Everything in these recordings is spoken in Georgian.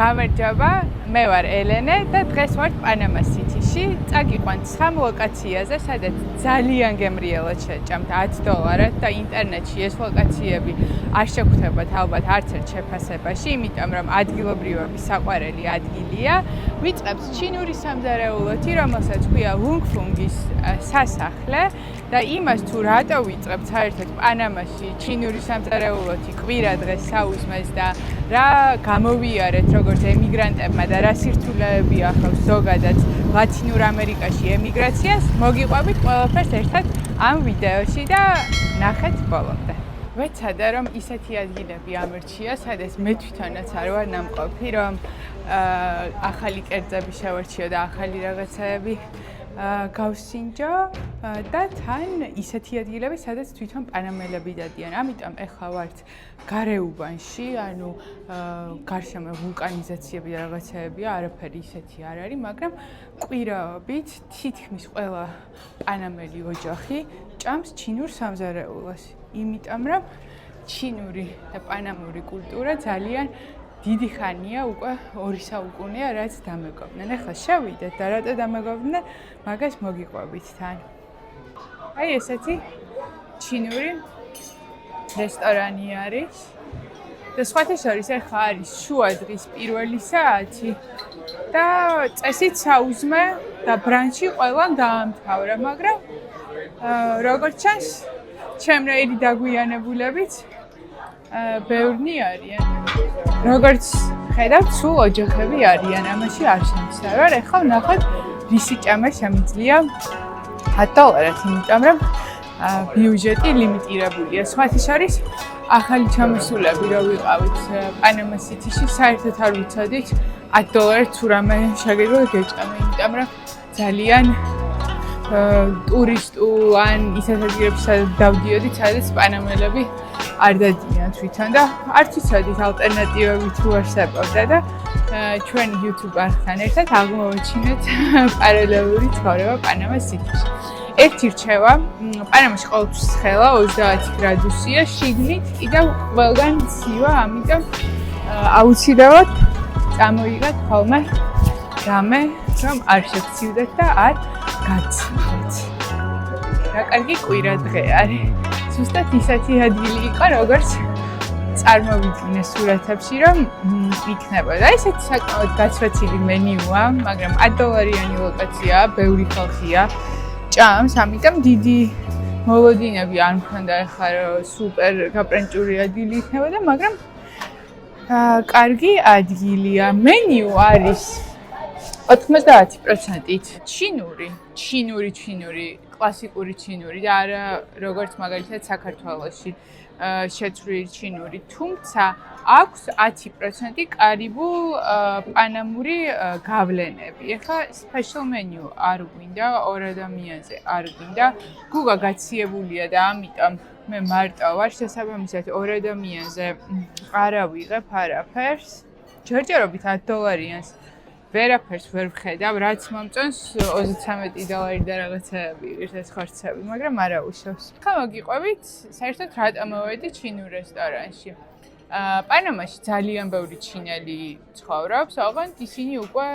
გამარჯობა, მე ვარ ელენე და დღეს ვარ პანამა სიტიში. წაგიყვანთ 3 ლოკაციაზე, სადაც ძალიან გემრიელად შეჭამთ $10 და ინტერნეტში ეს ლოკაციები არ შეგხვდებათ ალბათ არც ერთ შეფასებაში, იმიტომ რომ ადგილობრივების საყვარელი ადგილია. ვიწყებთ ჩინური სამზარეულოთი, რომელსაც ქვია ლუნგფუნგის სასახლე და იმას თუ რატო ვიწყებთ საერთოდ პანამაში ჩინური სამზარეულოთი კვირა დღეს საუზმეს და რა გამოვიარეთ როგორც ემიგრანტებმა და რა სირთულეები ახავს ზოგადად ლათინურ ამერიკაში ემიგრაციას, მოგიყვებით ყველაფერს ერთად ამ ვიდეოში და ნახეთ ბოლომდე. ვეცადა რომ ისეთი ადგილები ამერჩია, სადაც მე თვითონაც არ ვარ ნამყოფი, რომ ახალი კერძები შევარჩიო და ახალი რაღაცები გავსინჯო და თან ისეთი ადგილები, სადაც თვითონ პანამელები დადიან. ამიტომ ეხლა ვართ გარეუბანში, ანუ გარშემო ვულკანიზაციები და რაღაცეებია, არაფერი ისეთი არ არის, მაგრამ კვირაობით თითქმის ყველა პანამელი ოჯახი ჭამს ჩინურ სამზარეულოს. იმიტომ რომ ჩინური და პანამური კულტურა ძალიან დიდი ხანია, უკვე 2 საუკუნეა, რაც დამეგობრდნენ. ეხლა შევიდეთ და რატო დამეგობრდნენ, მაგას მოგიყვებით თან. აი ესეთი ჩინური რესტორანი არის. და სხვათა შორის ეხლა არის შუა დღის პირველი საათი და წესით საუზმე და ბრანჩი ყველამ დაამთავრა, მაგრამ როგორც ჩანს, ჩემრეილი დაგვიანებულებით ბევრნი არიან. როგორც ხედავთ, სულ ოჯახები არიან, ამაში არ შემცევარ. ეხლა ვნახოთ, რისი ჭამა შემიძლია $10, იმიტომ რომ ბიუჯეტი ლიმიტირებულია. სხვათა შორის, ახალი ჩამოსულები რო ვიყავით პანამა სიტიში, საერთოდ არ ვიცოდით $10 თუ რამე შეგიძლია გეჭამა, იმიტომ რომ ძალიან ტურისტულ ან ისეთ ადგილებში დავდიოდით, სადაც პანამელები არ დადიან თვითონ და არც ვიცოდით ალტერნატივები თუ არსებობდა და ჩვენ YouTube არხთან ერთად აღმოვაჩინეთ პარალელური ცხოვრება პანამა სიტიში. ერთი რჩევა, პანამაში ყოველთვის ცხელა 30 გრადუსია, შიგნით კიდევ ყველგან ცივა, ამიტომ აუცილებლად წამოიღეთ ხოლმე რამე, რომ არ შეცივდეთ და არ გაცივდეთ. რა კარგი კვირა დღე არის. ზუსტად ისეთი ადგილი იყო, როგორც წარმოვიდგინე სურათებში, რომ იქნებოდა. ესეთი საკმაოდ გაცვეთილი მენიუა, მაგრამ $10-იანი ლოკაციაა, ბევრი ხალხია ჭამს, ამიტომ დიდი მოლოდინები არ მქონდა ეხლა რომ სუპერ გაპრენჭური ადგილი იქნებოდა, მაგრამ კარგი ადგილია. მენიუ არის 90%-ით ჩინური, კლასიკური ჩინური და არა როგორც მაგალითად საქართველოში შეცვლილი ჩინური, თუმცა აქვს 10% კარიბულ პანამური გავლენები. ეხლა special menu არ გვინდა, 2 ადამიანზე არ გვინდა, გუგა გაციებულია და ამიტომ მე მარტო ვარ, შესაბამისად 2 ადამიანზე არ ავიღებ არაფერს. ჯერჯერობით $10-იანს ვერაფერს ვერ ვხედავ, რაც მომწონს $33 და რაღაცეები ის ეს ხორცები, მაგრამ არა უშავს. ხა მოგიყვებით, საერთოდ რატომ მოვედი ჩინურ რესტორანში. პანამაში ძალიან ბევრი ჩინელი ცხოვრობს, ოღონდ ისინი უკვე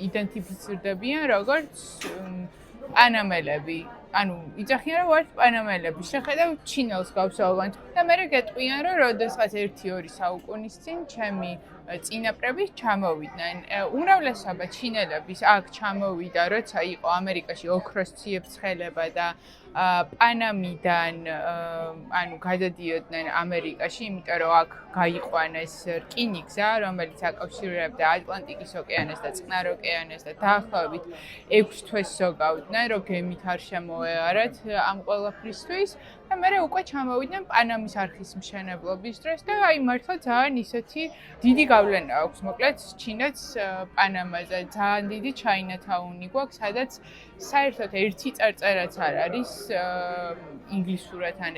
იდენტიფიცირდებიან როგორც პანამელები. ანუ იძახიან რომ ვართ პანამელები, შეხედავ ჩინელს გავს ოღონდ და მე გეტყვიან რომ როდესაც 1-2 საუკუნის წინ ჩემი წინაპრები ჩამოვიდნენ. უმრავლესობა ჩინელების აქ ჩამოვიდა, როცა იყო ამერიკაში ოქროს ციებ-ცხელება და პანამიდან ანუ გადადიოდნენ ამერიკაში, იმიტომ რომ აქ გაიყვანეს რკინიგზა, რომელიც აკავშირებდა ატლანტიკის ოკეანეს და წყნარ ოკეანეს და დაახლოებით 6 თვეს ზოგავდნენ, რომ გემით არ შემოეარათ ამ ყველაფრისთვის. და მე უკვე ჩამოვიდნენ პანამის არხის მშენებლობის დროს და აი მართლა ძალიან ისეთი დიდი გავლენა აქვს მოკლედ ჩინეთს პანამაზე. ძალიან დიდი ჩაინათაუნი გვაქვს, სადაც საერთოდ ერთი წარწერაც არ არის ინგლისურად ან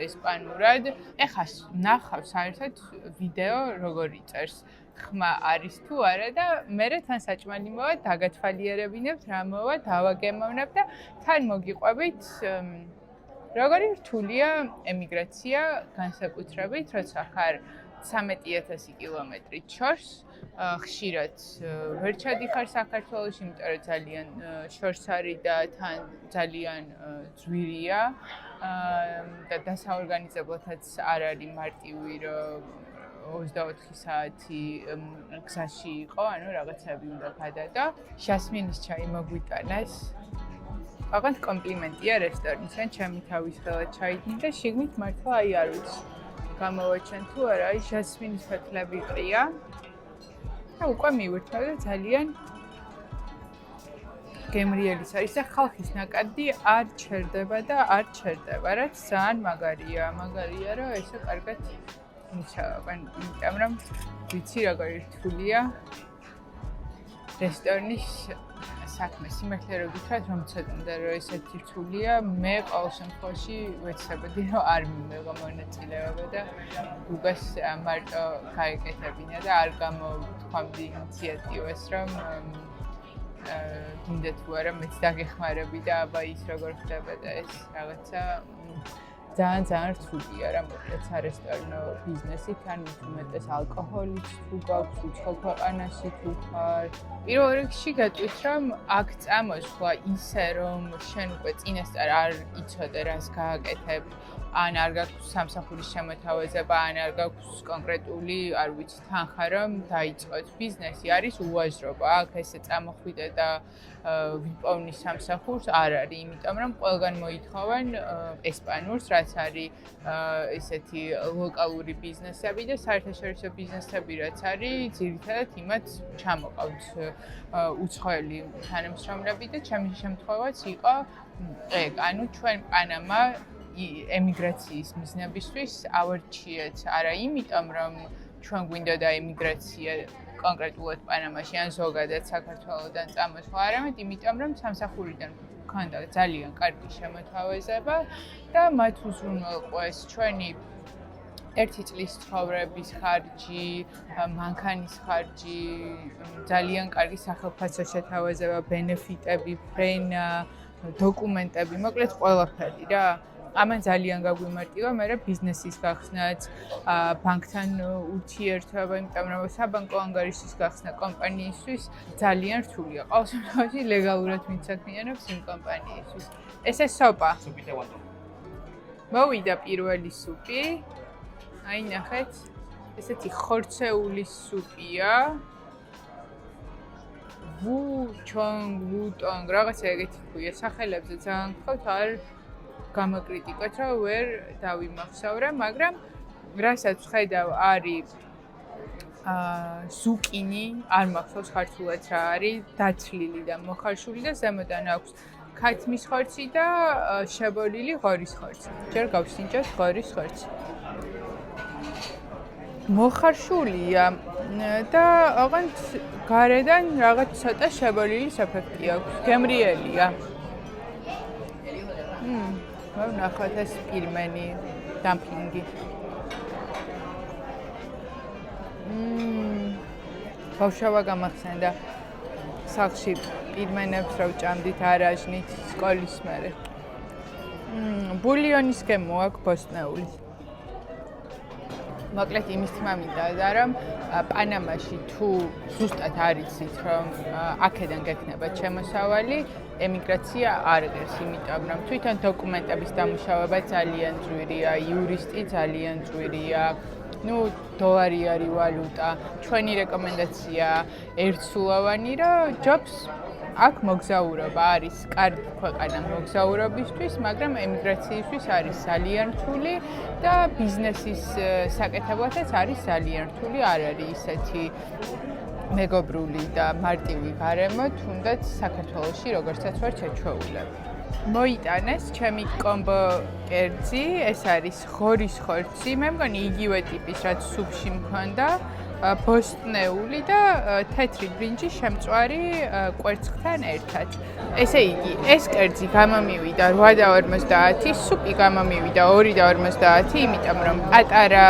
ესპანურად. ეხლა ნახავ საერთოდ ვიდეო როგორ იწერს. ხმა არის თუ არა და მე თან საჭმელი მოვა, დაგათვალიერებინებთ, რა მოვა, დავაგემოვნებ და თან მოგიყვებით როგორი რთულია ემიგრაცია განსაკუთრებით, როცა ხარ 13,000 კილომეტრით შორს. ხშირად ვერ ჩადიხარ საქართველოში, იმიტომ რომ ძალიან შორს არის და თან ძალიან ძვირია და დასაორგანიზებლადაც არ არის მარტივი, რომ 24 საათი გზაში იყო, ანუ რაღაცები უნდა გადადო. ჟასმინის ჩაი მოგვიტანეს. აღარ კომპლიმენტია რესტორნისგან, ჩემი თავის ხელად ჩაიდინე და შიგნით მართლა აი არ ვიცი. გამოვაჩენ თუ არა, აი ჟასმინის ფოთლები ყრია. და უკვე მივირთვე და ძალიან გემრიელის არის და ხალხის ნაკადი არ ჩერდება და არ ჩერდება, რაც ძალიან მაგარია. მაგარია, რომ ესე კარგად მუშაობენ, იმიტომ რომ ვიცი როგორი რთულია რესტორნის საქმე. სიმართლე რომ გითხრათ, რომ ცოტა რომ ესეთი რთულია, მე ყოველ შემთხვევაში ვეცდებოდი, რომ არ მივიღო მონაწილეობა და გუგას მარტო გაეკეთებინა და არ გამოვთქვამდი ინიციატივას, რომ გინდა თუ არა მეც დაგეხმარები და აბა ის როგორ ხდება და ეს რაღაცა ძალიან რთულია რა მოკლედ სარესტორნო ბიზნესი თან უმეტეს ალკოჰოლიც თუ გაქვს უცხო ქვეყანაში თუ ხარ პირველ რიგში გეტყვით რომ აქ წამოსვლა ისე რომ შენ უკვე წინასწარ არ იცოდე რას გააკეთებ ან არ გაქვს სამსახურის შემოთავაზება ან არ გაქვს კონკრეტული არ ვიცი თანხა რომ დაიწყოთ ბიზნესი არის უაზრობა აქ ესე წამოხვიდე და ვიპოვნი სამსახურს არ არის იმიტომ რომ ყველგან მოითხოვენ ესპანურს რაც არის ესეთი ლოკალური ბიზნესები და საერთაშორისო ბიზნესები რაც არის ძირითადად იმათ ჩამოყავთ უცხოელი თანამშრომლები და ჩემი შემთხვევაც იყო ეგ ანუ ჩვენ პანამა ემიგრაციის მიზნებისთვის ავარჩიეთ არა იმიტომ რომ ჩვენ გვინდოდა ემიგრაცია კონკრეტულად პანამაში ან ზოგადად საქართველოდან წამოსვლა არამედ იმიტომ რომ სამსახურიდან ქონდა ძალიან კარგი შემოთავაზება და მათ უზრუნველყვეს ჩვენი ერთი წლის ცხოვრების ხარჯი, მანქანის ხარჯი, ძალიან კარგი სახელმწიფო შეთავაზება, ბენეფიტები, ფრენა, დოკუმენტები, მოკლედ ყველაფერი რა. ამან ძალიან გაგვიმარტივა, მე ბიზნესის გახსნაც, ბანკთან ურთიერთობა, იმიტომ რომ საბანკო ანგარიშის გახსნა კომპანიისთვის ძალიან რთულია. ყოველ შემთხვევაში ლეგალურად ვინც საქმიანობს იმ კომპანიისთვის. ესე სოპა. მოვიდა პირველი სუპი. აი ნახეთ, ესეთი ხორცეული სუპია. ვუჩონგ, რაღაცა ეგეთი ქვია, სახელებზე ძალიან გქონთ, არ გამოკრიტიკოთ, რომ ვერ დავიმახსოვრე, მაგრამ რასაც ხედავ არის ზუკინი, არ მახსოვს ქართულად რა არის, დაცლილი და მოხარშული და ზემოდან აქვს ქათმის ხორცი და შებოლილი ღორის ხორცი. ჯერ გავსინჯოთ ღორის ხორცი. მოხარშულია და ოღონდ გარედან რაღაც ცოტა შებოლილი ეფექტი აქვს. გემრიელია. ნახოთ ეს პირმენი დამპლინგი. ბავშვობა გამახსენდა. სახლში პირმენებს რა ვჭამდით არაჟნით სკოლის მერე. ბულიონის გემო აქვს ბოსტნეული. მოკლედ იმის თქმა მინდა რომ პანამაში თუ ზუსტად არიცით რომ აქედან გექნება შემოსავალი ემიგრაცია არ ღირს, იმიტომ რომ თვითონ დოკუმენტების დამუშავება ძალიან ძვირია, იურისტი ძალიან ძვირია. დოლარი არის ვალუტა. ჩვენი რეკომენდაცია ერთსულოვანი, რომ ჯობს აქ მოგზაურობა არის კარგი ქვეყანა მოგზაურობისთვის, მაგრამ ემიგრაციისთვის არის ძალიან რთული და ბიზნესის საკეთებლადაც არის ძალიან რთული, არ არის ისეთი მეგობრული და მარტივი გარემო, თუნდაც საქართველოში როგორცაც ვარ შეჩვეულები. მოიტანეს ჩემი კომბო კერძი, ეს არის ღორის ხორცი, მე მგონი იგივე ტიპის რაც სუპში მქონდა, ბოსტნეული და თეთრი ბრინჯი შემწვარი კვერცხთან ერთად. ესე იგი, ეს კერძი გამომივიდა 8.50, სუპი გამომივიდა 2.50, იმიტომ რომ პატარა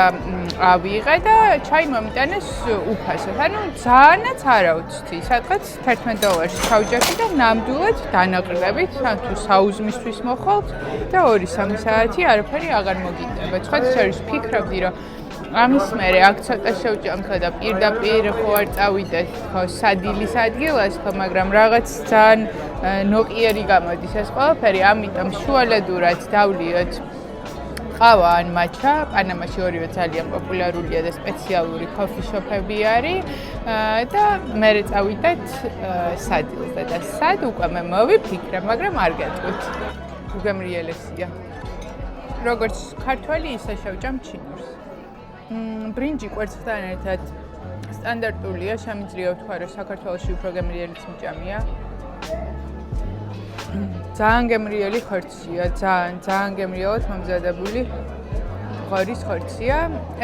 ავიღე და ჩაი მომიტანეს უფასოდ. ანუ ძალიანაც არა ვცდი, სადღაც $11 ჩავჯერდი და ნამდვილად დანაყრდებით, თუ საუზმისთვის მოხვალთ და 2-3 საათი არაფერი აღარ მოგინდება. სხვა შორის ფიქრობდი, რომ ამის მერე აქ ცოტა შევჭამხა და პირდაპირ ხო არ წავიდეთ ხო სადილის ადგილას ხო, მაგრამ რაღაც ძალიან ნოყიერი გამოდის ეს ყველაფერი, ამიტომ შუალედურად დავლიოთ ყავა ან მაჩა. პანამაში ორივე ძალიან პოპულარულია და სპეციალური ქოფიშოპები არის და მერე წავიდეთ სადილზე და სად უკვე მე მოვიფიქრე, მაგრამ არ გეტყვით. უგემრიელესია. როგორც ქართველი, ისე შევჭამ ჩინურს. ბრინჯი კვერცხთან ერთად სტანდარტულია, შემიძლია ვთქვა, რომ საქართველოში უფრო გემრიელიც მიჭამია. ძალიან გემრიელი ხორცია, ძალიან გემრიელად მომზადებული ღორის ხორცია.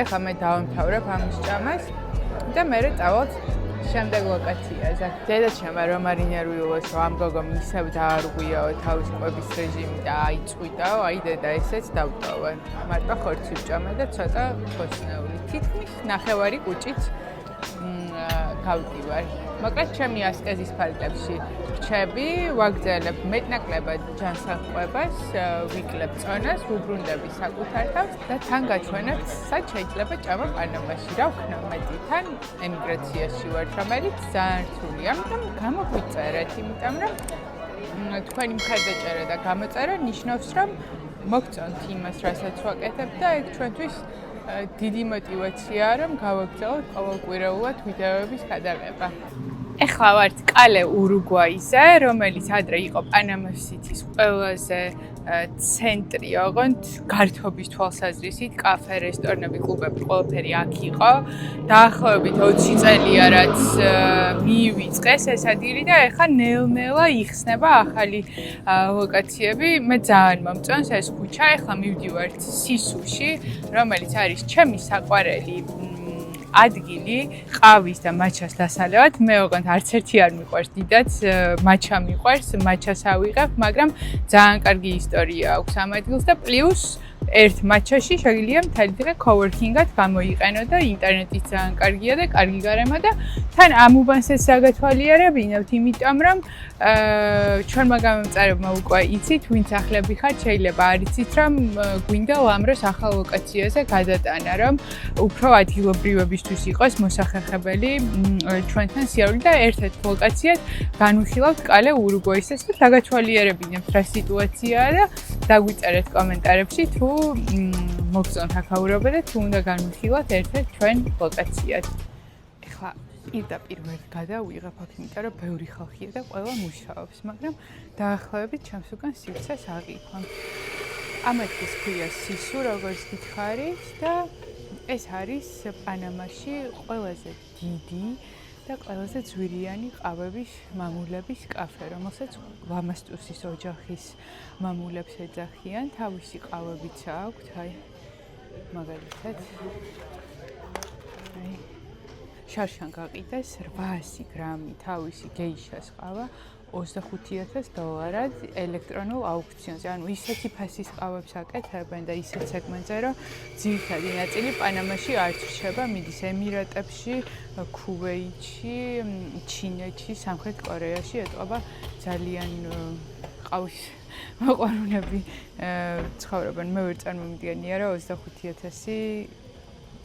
ეხლა მე დავამთავრებ ამის ჭამას და მერე წავალთ შემდეგ ლოკაციაზე. დედაჩემმა რომ არ ინერვიულოს, რომ ამ გოგომ ისევ დაარღვიაო თავის კვების რეჟიმი და აიწყვიტაო, აი დედა ესეც დავტოვე. მარტო ხორცი ვჭამა და ცოტა ხოცნეული. თითქმის ნახევარი კუჭით გავდივარ. მოკლედ ჩემი ასკეზის ფარგლებში რჩები, ვაგრძელებ მეტნაკლებად ჯანსაღყვებას, ვიკლებ წონას, ვუბრუნდები საკუთარ თავს და თან გაჩვენებთ, სად შეიძლება ჭამა პანამაში. რა ვქნა მეტი, თან ემიგრაციაში ვარ, რომელიც ძალიან რთულია, ამიტომ გამოგვიწერეთ, იმიტომ რომ თქვენი მხარდაჭერა და გამოწერა ნიშნავს, რომ მოგწონთ იმას, რასაც ვაკეთებ და ეგ ჩვენთვის დიდი мотиваციაა, რომ გავაგრძელოთ ყოველკვირეულად ვიდეოების გადაღება. ეხლა ვართ კალე ურუგვაიზე, რომელიც ადრე იყო პანამას სიტის ყველაზე ცენტრი, ოღონდ გართობის თვალსაზრისით, კაფე, რესტორნები, კლუბები, ყველაფერი აქ იყო. დაახლოებით 20 წელია, რაც მიივიწყეს ეს ადგილი და ეხლა ნელ-ნელა იხსნება ახალი ლოკაციები. მე ძალიან მომწონს ეს ქუჩა, ეხლა მივდივართ სისუში, რომელიც არის ჩემი საყვარელი ადგილი ყავის და მაჩას დასალევად. მე ოღონდ არც ერთი არ მიყვარს დიდად, მაჩა მიყვარს, მაჩას ავიღებ, მაგრამ ძალიან კარგი ისტორია აქვს ამ ადგილს და პლუს ერთ მაჩაში შეგიძლია მთელი დღე coworking-ად გამოიყენო და ინტერნეტიც ძალიან კარგია და კარგი გარემო და თან ამ უბანსაც დაგათვალიერებინებთ, იმიტომ რომ ჩვენმა გამომწარებმა უკვე იცით, ვინც ახლები ხართ, შეიძლება არ იცით, რომ გვინდა ლამროს ახალ ლოკაციაზე გადატანა, რომ უფრო ადგილობრივებისთვის იყოს მოსახერხებელი ჩვენთან სიარული და ერთ-ერთ ლოკაციად განვიხილავთ კალე ურუგვაისაც და დაგათვალიერებინებთ რა სიტუაციაა და დაგვიწერეთ კომენტარებში თუ მოგწონთ აქაურობა და თუ უნდა განვიხილოთ ერთ-ერთ ჩვენ ლოკაციად. ეხლა პირდაპირ ვერ გადავიღებ აქ, იმიტომ რომ ბევრი ხალხია და ყველა მუშაობს, მაგრამ დაახლოებით ჩემს უკან სივრცეს აღიქვამ. ამ ადგილს ქვია სისუ, როგორც გითხარით და ეს არის პანამაში ყველაზე დიდი და ყველაზე ძვირიანი ყავების მამულების კაფე, რომელსაც ლამასტუსის ოჯახის მამულებს ეძახიან. თავისი ყავებიც აქვთ, აი მაგალითად. აი შარშან გაყიდეს 800 გრამი თავისი გეიშას ყავა $25,000 ელექტრონულ აუქციონზე. ანუ ისეთი ფასის ყავებს აკეთებენ და ისეთ სეგმენტზე, რომ ძირითადი ნაწილი პანამაში არ რჩება, მიდის ემირატებში, ქუვეითში, ჩინეთში, სამხრეთ კორეაში ეტყობა ძალიან ყავის მოყვარულები ცხოვრობენ. მე ვერ წარმომიდგენია, რომ 25,000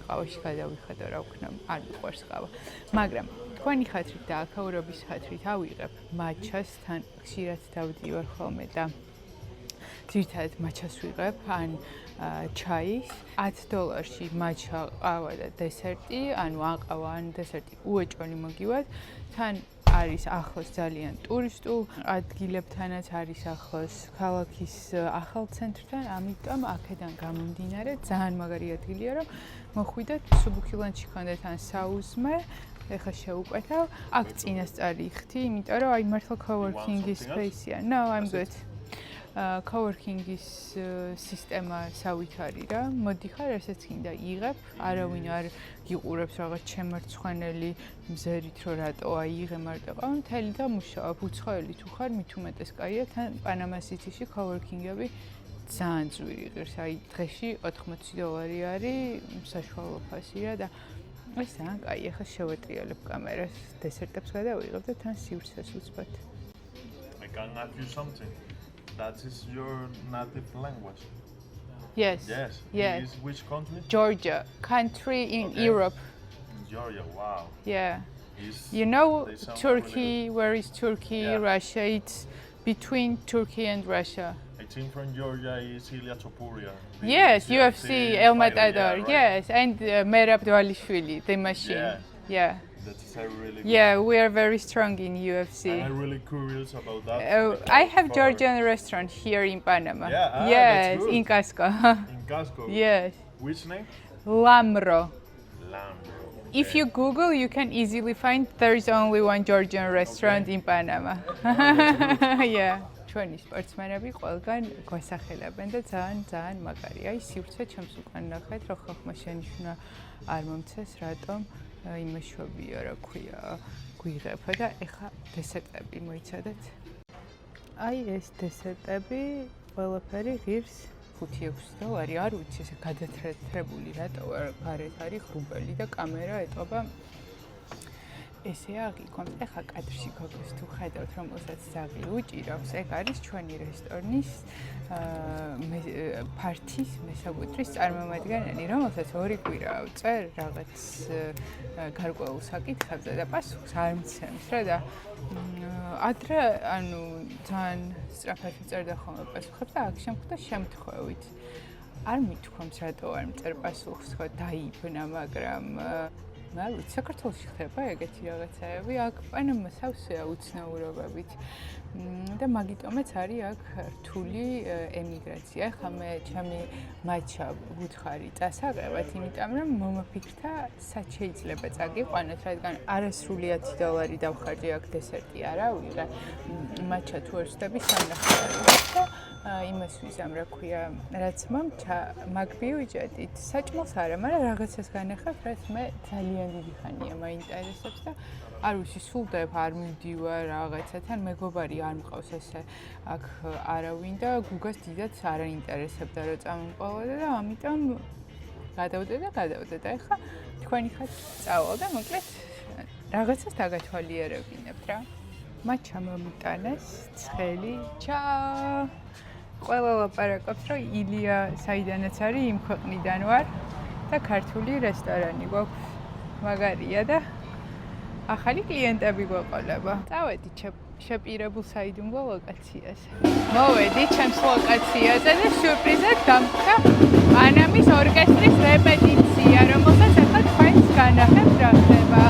ყავაში გადავიხადო, რა ვქნა, არ მიყვარს ყავა. მაგრამ თქვენი ხათრით და აქაურობის ხათრით ავიღებ მაჩას, თან ხშირად დავდივარ ხოლმე და ძირითადად მაჩას ვიღებ, ან ჩაის. $10 მაჩა, ყავა და დესერტი, ანუ ან ყავა, ან დესერტი უეჭველი მოგივათ. თან არის ახლოს ძალიან ტურისტულ ადგილებთანაც არის ახლოს ქალაქის ახალ ცენტრთან, ამიტომ აქედან გამომდინარე ძალიან მაგარი ადგილია, რომ მოხვიდეთ, სუბუქილანში გქონდეთ ან საუზმე, ეხლა შევუკვეთავ, აქ წინასწარი ხთი, იმიტომ რომ აი მართლა coworking-ის space-ია. No, I'm good. coworking-ის სისტემა სავით არის რა. მოდიხარ, ესეც კიდე იღებ, არავინ არ გიყურებს რაღაც ჩემარცხვენელი მზერით, რომ რატო აიღე მარტო ყავა, მთელი და მუშაობ. უცხოელი თუ ხარ, მით უმეტეს კაია, თან პანამა სიტიში coworking-ები ძალიან ძვირი ღირს, აი დღეში $80 არის საშუალო ფასია და ეს ძალიან კაი, ახლა შევეტრიალებ კამერას, დესერტებს გადავიღებ და თან სივრცეს ვუცბად. I can ask you something. That is your native language. Yes. Yes. Yes. Is which country? Georgia, country in Okay. Europe. Georgia. Wow. Yeah. Is You know they sound Turkey, where is Turkey, Yeah. Russia? It's between Turkey and Russia. I think from Georgia is Ilya Topuria. Yes, UFC, El Matador. Right? Yes, and Merab Dvalishvili, the machine. Yeah. Yeah. That's a really good. Yeah, we are very strong in UFC. I'm really curious about that. I have for- Georgian restaurant here in Panama. Yeah, that's yes, good. in Casco. In Casco. Yes, Which name? Lamro. Lambro. If Okay. you Google, you can easily find there's only one Georgian restaurant in Panama. Yeah. ჩვენი სპორტსმენები ყველგან გვასახელებენ და ძალიან მაგარია. აი სივრცე ჩემს უკან ნახეთ, რომ ხალხმა შენიშვნა არ მომცეს, რატომ იმეშვებია, რა ქვია, გვიღებო და ეხა დესერტები მოიცადეთ. აი ეს დესერტები ყველაფერი ღირს 5-6 დოლარი, არ ვიცი ესე გადათრებული რატო გარეთ არის ღრუბელი და კამერა ეტყობა ესე აღიქვამთ. ეხა კადრში გოგოს თუ ხედავთ, რომელსაც ძაღლი უჭირავს, ეგ არის ჩვენი რესტორნის ფართის მესაკუთრის წარმომადგენელი, რომელსაც 2 კვირაა ვწერ რაღაც გარკვეულ საკითხებზე და პასუხს არ მცემს რა და ადრე ანუ ძალიან სწრაფად წერდა ხოლმე პასუხებს და აქ შემხვდა შემთხვევით. არ მithქვამს რატო არ მწერ პასუხს, ხო დაიბნა, მაგრამ არ ვიცი, საქართველოში ხდება ეგეთი რაღაცაები, აქ პანამა სავსეა უცნაურობებით და მაგიტომაც არის აქ რთული ემიგრაცია. ახლა მე ჩემი მაჩა ვუთხარი წასაგებად, იმიტომ რომ მომაფიქრდა, სად შეიძლება წაგიყვანოთ, რადგან არასრული 10 დოლარი დავხარჯე აქ დესერტი არა ვიღე. მაჩა თუ არ ვსდები 3.5 და იმას ვიზამ, რა ქვია, რაც მაგბიუჯეტით საჭმელს არა, მაგრამ რაღაცას განახავთ, რაც მე ძალიან დიდი ხანია მაინტერესებს და არ ვიცი, სულდებ არ მივდივარ რაღაცათან, მეგობარი არ მყავს ესე აქ არავინ და გუგას დიდაც არ აინტერესებდა რომ წამომყოლოდა და ამიტომ გადავდე და ეხლა თქვენი ხართ წავალ და მოკლედ რაღაცას დაგათვალიერებინებთ რა. მაჩა მომიტანეს ცხელი ჩაო. ყველა ლაპარაკობს, რომ ილია საიდანაც არის, იმ ქვეყნიდან ვარ და ქართული რესტორანი გვაქვს. მაგარია და ახალი კლიენტები გვეყოლება. წავედით შეპირებულ საიდუმლო ლოკაციაზე. მოვედით ჩემს ლოკაციაზე და სიურპრიზად დამხდა პანამის ორკესტრის რეპეტიცია, რომელსაც ახლა თქვენს განახებთ რა ხდება.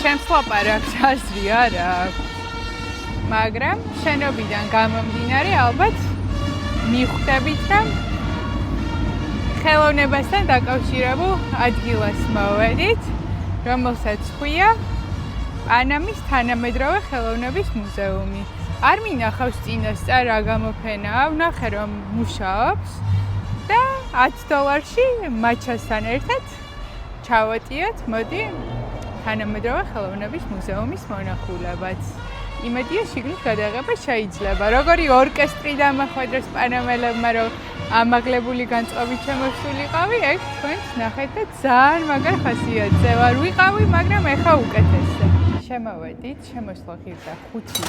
ჩემს ლაპარაკს აზრი არ აქვს, მაგრამ შენობიდან გამომდინარე ალბათ მიხვდებით, რომ ხელოვნებასთან დაკავშირებულ ადგილას მოვედით, რომელსაც ჰქვია პანამის თანამედროვე ხელოვნების მუზეუმი. არ მინახავს წინასწარ რა გამოფენაა, ვნახე რომ მუშაობს და 10 დოლარში მაჩასთან ერთად ჩავატიოთ, მოდი თანამედროვე ხელოვნების მუზეუმის მონახულებაც. იმედია შიგნით გადაღება შეიძლება. როგორი ორკესტრი დამახვედრეს პანამელებმა, რომ ამაღლებული განწყობით შემოსულიყავი, ეგ თქვენს ნახეთ და ძალიან მაგარ ხასიათზე ვარ ვიყავი, მაგრამ ეხა უკეთესზე. შემოვედით, შემოსვლა ღირდა 5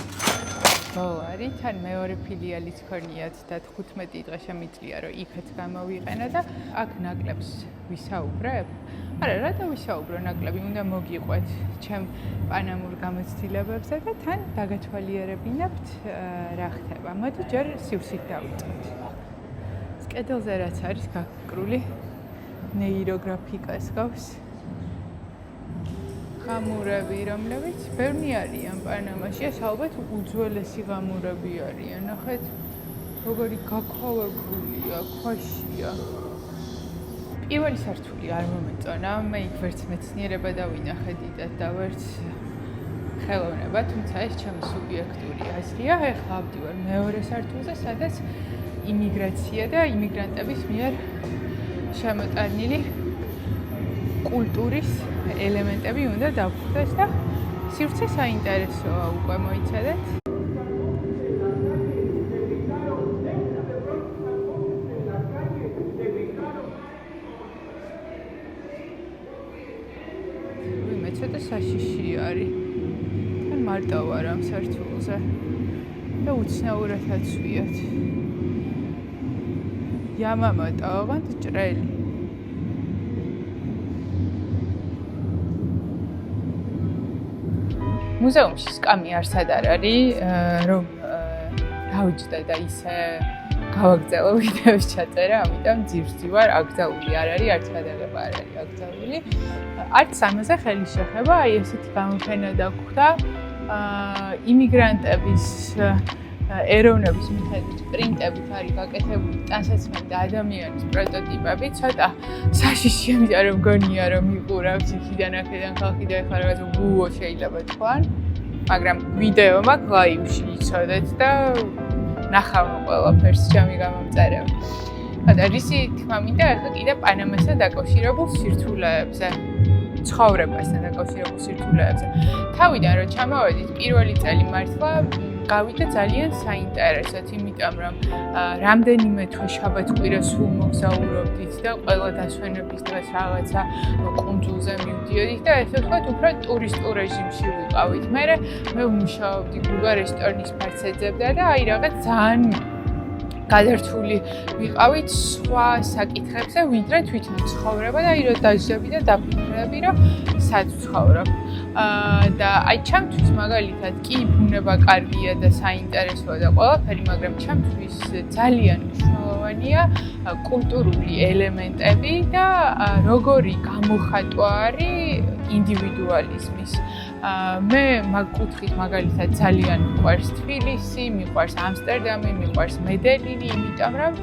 დოლარი, თან მეორე ფილიალიც ქონიათ და 15 დღე შემიძლია, რომ იქაც გამოვიყენო და აქ ნაკლებს ვისაუბრებ. არა, რა დავისაუბრო ნაკლები, უნდა მოგიყვეთ ჩემ პანამურ გამოცდილებებზე და თან დაგათვალიერებინებთ რა ხდება. მოდი ჯერ სივრცით დავიწყოთ. კედელზე რაც არის გაკრული ნეიროგრაფიკას გავს. ღამურები, რომლებიც ბევრი არიან პანამაში, ეს ალბათ უძველესი ღამურები არიან. ნახეთ, როგორი გაქვავებულია, ქვაშია. პირველი სართული არ მომეწონა, მე იქ ვერც მეცნიერება დავინახე დიდად და ვერც ხელოვნება, თუმცა ეს ჩემი სუბიექტური აზრია. ეხლა ავდივარ მეორე სართულზე, სადაც იმიგრაცია და იმიგრანტების მიერ შემოტანილი კულტურის ელემენტები უნდა დავხვდეს და სივრცე საინტერესოა უკვე მოიცადეთ. ცოტა საშიში არის. თან მარტო ვარ ამ სართულზე. და უცნაურადაც ვიათ. Yamamoto, ოღონდ ჭრელი. მუზეუმში სკამი არსად არ არის, რომ დავიჯდა და ისე გავაგზავნე ვიდეოს ჩაწერა, ამიტომ ძირში ვარ, აკრძალული არ არის, არც გადაღება არ არის აკრძალული. არც ამაზე ხელი შეხება, აი ესეთი გამოფენა დაგხვდა იმიგრანტების ეროვნების მიხედვით პრინტებით არის გაკეთებული ტანსაცმელი და ადამიანის პროტოტიპები, ცოტა საშიშია, იმიტომ რომ გონია რომ იყურავს იქიდან აქედან ხალხი და ეხლა რაღაცა უო შეიძლება თქვან, მაგრამ ვიდეო მაქვს ლაივში იცოდეთ და ნახავ ყველაფერს ჩემი გამომწერები. და რისი თქმა მინდა ახლა კიდე პანამასთან დაკავშირებულ სირთულეებზე, ცხოვრებასთან დაკავშირებულ სირთულეებზე. თავიდან რომ ჩამოვედით პირველი წელი მართლა გავიდა ძალიან საინტერესოდ, იმიტომ რომ რამდენიმე თვე შაბათ-კვირა სულ მოგზაურობდით და ყველა დასვენების დღეს რაღაცა კუნძულზე მივდიოდით და ესე ვთქვათ, უფრო ტურისტულ რეჟიმში ვიყავით. მე ვმუშაობდი გუგა რესტორნის ფარცეძებდა და აი რაღაც ძალიან გადართული ვიყავით სხვა საკითხებზე, ვიდრე თვითონ ცხოვრება და აი რომ დაჟდები და დაფიქრები, რომ სად ვცხოვრობ. და აი ჩემთვის მაგალითად კი ბუნება კარგია და საინტერესოა და ყველაფერი, მაგრამ ჩემთვის ძალიან მნიშვნელოვანია კულტურული ელემენტები და როგორი გამოხატვა არის ინდივიდუალიზმის. მე მაგ კუთხით მაგალითად ძალიან მიყვარს თბილისი, მიყვარს ამსტერდამი, მიყვარს მედელინი, იმიტომ რომ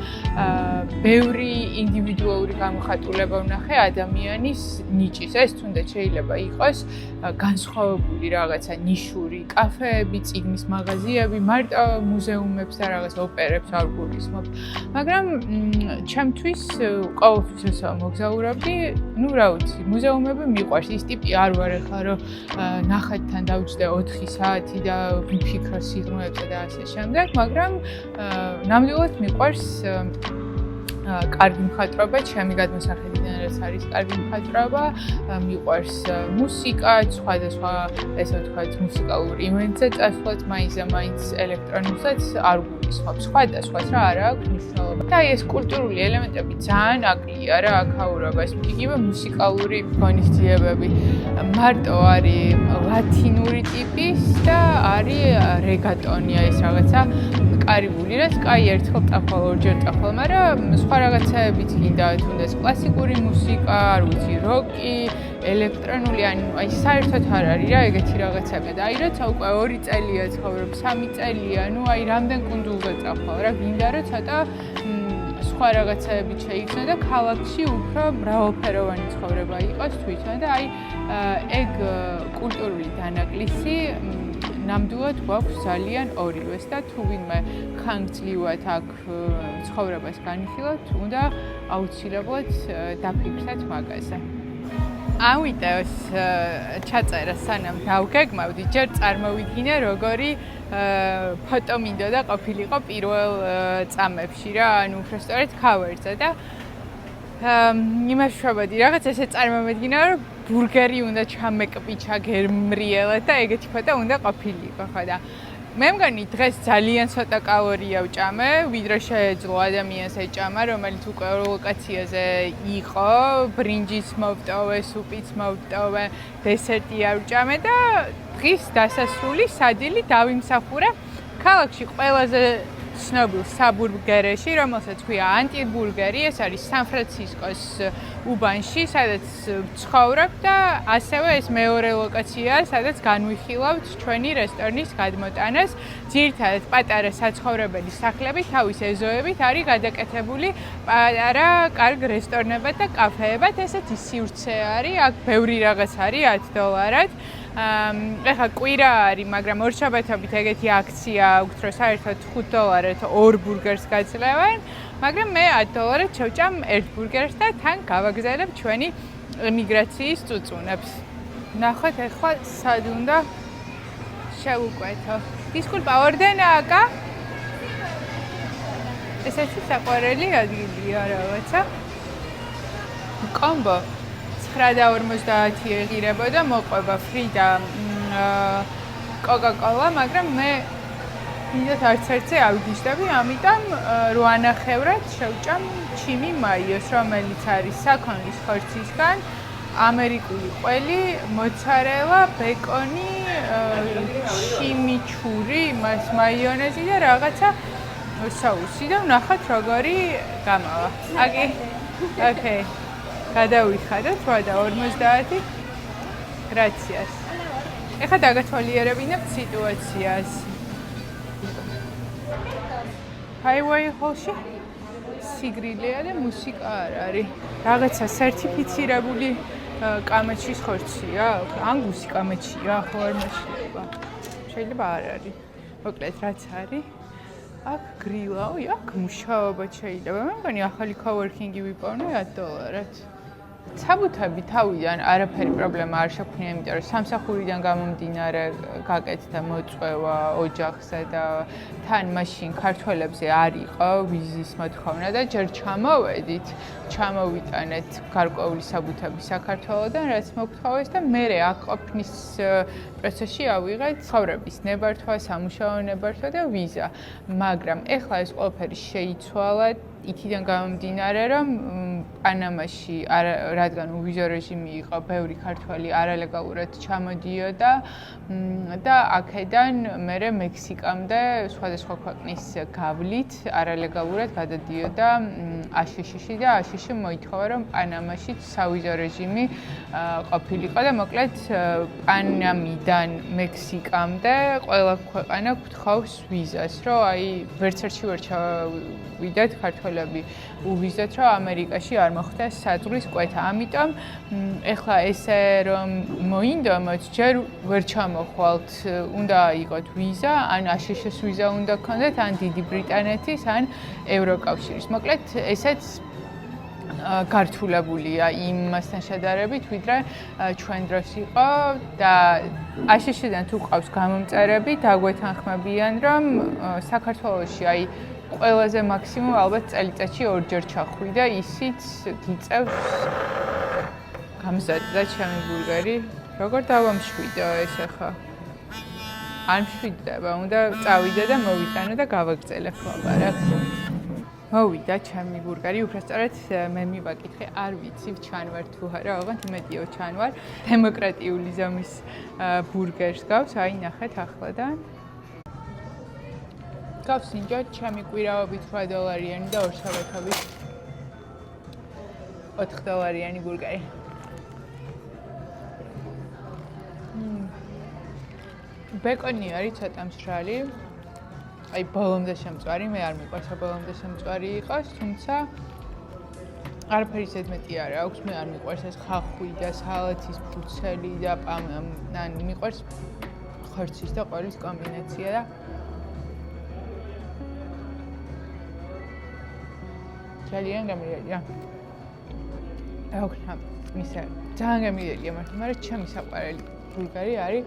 ბევრი ინდივიდუალური გამოხატულება ვნახე ადამიანის ნიჭის. ეს თუნდაც შეიძლება იყოს განსხვავებული რაღაცა ნიშური კაფეები, წიგნის მაღაზიები, მარტო მუზეუმებს და რაღაც ოპერებს არ გულისხმობ. მაგრამ ჩემთვის ყოველთვის ესაა მოგზაურობდი, ну რა ვიცი, მუზეუმები მიყვარს, ის ტიპი არ ვარ ახლა რომ ნახატთან დავჯდე 4 საათი და ვიფიქრო სიღრმეებზე და ასე შემდეგ, მაგრამ ნამდვილად მიყვარს კარგი მხატვრობა, ჩემი გადმოსახედიდან რაც არის კარგი მხატვრობა, მიყვარს მუსიკა, სხვადასხვა ესე ვთქვათ, მუსიკალურ ივენტზე წასვლაც, მაინც ელექტრონულსაც არ გულისხმობ, სხვადასხვას რა არ აქვს მნიშვნელობა. და ეს კულტურული ელემენტები ძალიან აკლია რა აქაურობას, იგივე მუსიკალური ღონისძიებები. მარტო არის ლათინური ტიპის და არის რეგატონია ეს რაღაცა კარიბული, რაც კაი ერთხელ ტახვალ, ორჯერ ტახვალ, მაგრამ სხვა რაღაცაებიც გინდა, თუნდაც კლასიკური მუსიკა, არ ვიცი, როკი, ელექტრონული, აი საერთოდ არ არის რა ეგეთი რაღაცები და აი როცა უკვე 2 წელია ცხოვრობ, 3 წელია, ну აი რამდენ კუნძულზე წახვალ რა, გინდა რომ ცოტა სხვა რაღაცაებიც შეიქმნა და ქალაქში უფრო მრავალფეროვანი ცხოვრება იყოს თვითონ და აი ეგ კულტურული დანაკლისი ნამდვილად გვაქვს ძალიან ორივეს და თუ ვინმე ხანგრძლივად აქ ცხოვრებას განიხილავთ, უნდა აუცილებლად დაფიქრდეთ მაგაზე. ამ ვიდეოს ჩაწერა სანამ დავგეგმავდი, ჯერ წარმოვიდგინე როგორი ფოტო მინდოდა ყოფილიყო პირველ წამებში რა, ანუ უბრალოდ cover-ზე და იმაშობოდი რაღაც ესე წარმოვიდგინა რომ ბურგერი უნდა ჩამეკპიჩა გერმრიელად და ეგეთი ფოტო უნდა ყოფილიყო ხო და მე მგონი დღეს ძალიან ცოტა კალორია ვჭამე, ვიდრე შეეძლო ადამიანს ეჭამა, რომელიც უკვე ლოკაციაზე იყო, ბრინჯიც მოვტოვე, სუპიც მოვტოვე, დესერტი არ ვჭამე და დღის დასასრული სადილი დავიმსახურე ქალაქში ყველაზე ცნობილ საბურგერეში, რომელსაც ქვია ანტიბურგერი, ეს არის სან-ფრანცისკოს უბანში, სადაც ვცხოვრობ და ასევე ეს მეორე ლოკაციაა, სადაც განვიხილავთ ჩვენი რესტორნის გადმოტანას. ძირითადად პატარა საცხოვრებელი სახლები თავის ეზოებით არის გადაკეთებული პატარა კარგ რესტორნებად და კაფეებად, ესეთი სივრცე არის, აქ ბევრი რაღაც არის $10. ეხლა კვირა არის, მაგრამ ორშაბათობით ეგეთი აქცია აქვს, რომ საერთოდ $5 2 ბურგერს გაძლევენ, მაგრამ მე $10 შევჭამ 1 ბურგერს და თან გავაგზავნებ ჩვენი ემიგრაციის წუწუნებს. ნახოთ ეხლა სად უნდა შევუკვეთო. Disculpa, ordena acá? ესეთი საყვარელი ადგილია რაღაცა. კომბო 9:50 ეღირებოდა მოყვება free და Coca-Cola, მაგრამ მე მინდათ არც ერთზე ავიგიშდები, ამიტომ რო ანახევრად შევჭამ ჩიმი მაიოს, რომელიც არის საქონლის ხორცისგან, ამერიკული ყველი, მოცარელა, ბეკონი, შიმიჩური, მას მაიონეზი და რაღაცა საუსი და ვნახოთ როგორი გამავა. ოკეი. გადავიხადოთ 8:50. Gracias. ეხლა დაგათვალიერებინებთ სიტუაციას. Highway hall-ში სიგრილია და მუსიკა არ არის. რაღაცა სერტიფიცირებული კამეჩის ხორცია? ანგუსი კამეჩია, ხო არ მეშლება. შეიძლება არ არის. მოკლედ რაც არის. აქ გრილაო, აქ მუშაობა შეიძლება. მე მგონი ახალი coworking-ი ვიპოვნე $10. საბუთები თავიდან არაფერი პრობლემა არ შექმნია, იმიტომ რომ სამსახურიდან გამომდინარე გაკეთდა მოწვევა ოჯახზე და თან მაშინ ქართველებზე არ იყო ვიზის მოთხოვნა და ჯერ ჩამოვიტანეთ გარკვეული საბუთები საქართველოდან, რაც მოგთხოვეს და მერე აქ ყოფნის პროცესში ავიღეთ ცხოვრების ნებართვა, სამუშაო ნებართვა და ვიზა. მაგრამ ეხლა ეს ყველაფერი შეიცვალა იქიდან გამომდინარე, რომ პანამაში რადგან უვიზო რეჟიმი იყო, ბევრი ქართველი არალეგალურად ჩამოდიოდა და აქედან მერე მექსიკამდე სხვადასხვა ქვეყნის გავლით არალეგალურად გადადიოდა აშშ-ში და აშშ მოითხოვა, რომ პანამაშიც სავიზო რეჟიმი ყოფილიყო და მოკლედ პანამიდან მექსიკამდე ყველა ქვეყანა გთხოვს ვიზას, რომ აი ვერცერთში ვერ ჩავიდეთ ქართველები უვიზოთ, რომ ამერიკაში არ მოხდეს საძღვრის კვეთა. ამიტომ ეხლა ესე რომ მოინდომოთ, ჯერ ვერ ჩამოხვალთ, უნდა აიღოთ ვიზა, ან აშშ-ის ვიზა უნდა გქონდეთ, ან დიდი ბრიტანეთის, ან ევროკავშირის. მოკლედ ესეც გართულებულია იმასთან შედარებით, ვიდრე ჩვენ დროს იყო და აშშ-დან თუ ყავს გამომწერები, დაგვეთანხმებიან, რომ საქართველოში აი ყველაზე მაქსიმუმ ალბათ წელიწადში 2 ჯერ ჩახვი და ისიც გიწევს გამზადდა ჩემი ბურგერი. როგორ დავამშვიდო ეს ახლა? არ მშვიდდება, უნდა წავიდე და მოვიტანო და გავაგრძელებ ლაპარაკს. მოვიდა ჩემი ბურგერი, უბრალოდ მე მივაკითხე, არ ვიცი ჩანვარ თუ არა, ოღონდ იმედიო ჩანვარ. დემოკრატიული ზომის ბურგერს გავს, აი ნახეთ ახლადან. გავსინჯოთ ჩემი კვირაობით $8 და 2 შაბათობით $4 ბურგერი. ბეკონი არის ცოტა მშრალი. აი ბოლომდე შემწვარი, მე არ მიყვარს ბოლომდე შემწვარი იყოს, თუმცა არაფერი ზედმეტი არ აქვს, მე არ მიყვარს ეს ხახვი და სალათის ფუცელი და მიყვარს ხორცის და ყველის კომბინაცია და ძალიან გამიერთია. აუქნა მისა ძალიან გამიერთია მაგრამ ჩემი საყვარელი ბურგერი არის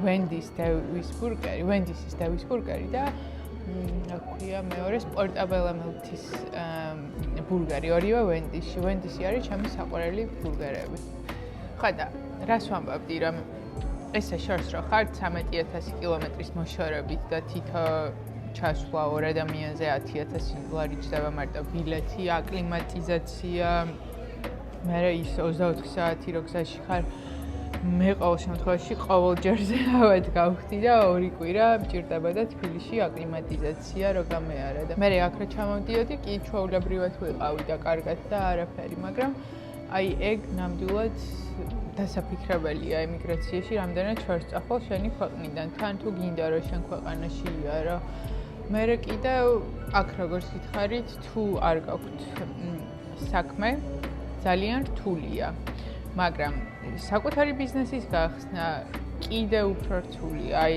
Wendy's Davis ბურგერი, Wendy's-ის Davis ბურგერი და აქვია მეორეს პორტაბელა მელთის ბურგერი, ორივე Wendy's-ში. Wendy's-ი არის ჩემი საყვარელი ბურგერები. ხო და რას ვამბობდი, რომ ესე შორს რო ხართ 13,000 კილომეტრის მოშორებით და თითო ჩასვლა 2 ადამიანზე 10,000 $, ჯდება მარტო ბილეთი, აკლიმატიზაცია, მერე ის 24 საათი რო გზაში ხარ, მე ყოველ შემთხვევაში ყოველჯერზე ავად გავხდი და 2 კვირა მჭირდებოდა თბილისში აკლიმატიზაცია რო გამეარა და მე აქ რო ჩამოვდიოდი, კი ჩვეულებრივად ვიყავი და კარგად და არაფერი, მაგრამ აი ეგ ნამდვილად დასაფიქრებელია ემიგრაციაში, რამდენად შორს წახვალ შენი ქვეყნიდან, თან თუ გინდა რომ შენ ქვეყანაში იარო. მერე კიდევ აქ როგორც გითხარით, თუ არ გაქვთ საქმე, ძალიან რთულია. მაგრამ საკუთარი ბიზნესის გახსნა კიდევ უფრო რთულია. აი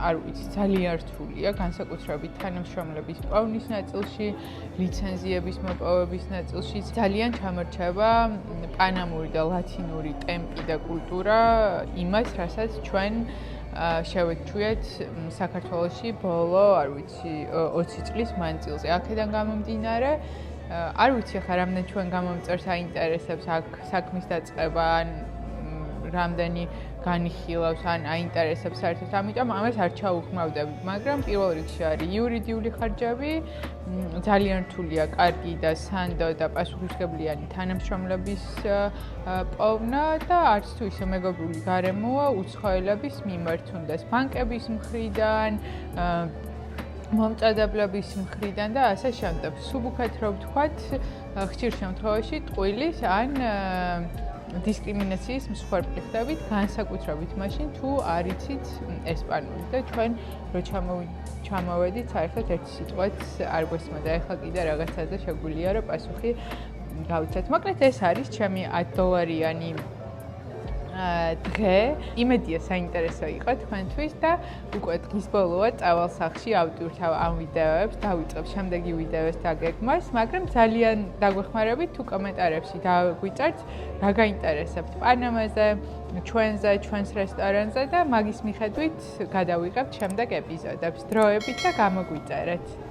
არ ვიცი, ძალიან რთულია, განსაკუთრებით თანამშრომლების პოვნის ნაწილში, ლიცენზიების მოპოვების ნაწილში. ძალიან ჩამორჩება პანამური და ლათინური ტემპი და კულტურა იმას, რასაც ჩვენ შევეჩვიეთ საქართველოში ბოლო, არ ვიცი, 20 წლის მანძილზე. აქედან გამომდინარე, არ ვიცი ხა რამდენი ჩვენ გამომწერს აინტერესებს აქ საქმის დაწყება ან რამდენი განიხილავს ან აინტერესებს საერთოდ, ამიტომ ამას არ ჩაუხმავდებით, მაგრამ პირველ რიგში არის იურიდიული ხარჯები, ძალიან რთულია კარგი და სანდო და პასუხისმგებლიანი თანამშრომლების პოვნა და არც თუ ისე მეგობრული გარემოა უცხოელების მიმართ, თუნდაც ბანკების მხრიდან, მომწადებლების მხრიდან და ასე შემდეგ. სუბუქად რო ვთქვათ, ხშირ შემთხვევაში ტყუილის ან დისკრიმინაციის მსხვერპლი ხდებით, განსაკუთრებით მაშინ თუ არ იცით ესპანური და ჩვენ რო ჩამოვედით, საერთოდ ერთი სიტყვაც არ გვესმოდა. ეხლა კიდე რაღაცაზე შეგვიძლია რომ პასუხი გავიცეთ. მოკლედ ეს არის ჩემი $10 დღე. იმედია საინტერესო იყო თქვენთვის და უკვე დღის ბოლოა წავალ სახლში ავტვირთავ ამ ვიდეოებს, დავიწყებ შემდეგი ვიდეოს დაგეგმვას, მაგრამ ძალიან დაგვეხმარებით თუ კომენტარებში დაგვიწერთ რა გაინტერესებთ პანამაზე, ჩვენზე, ჩვენს რესტორანზე და მაგის მიხედვით გადავიღებთ შემდეგ ეპიზოდებს. დროებით და გამოგვიწერეთ.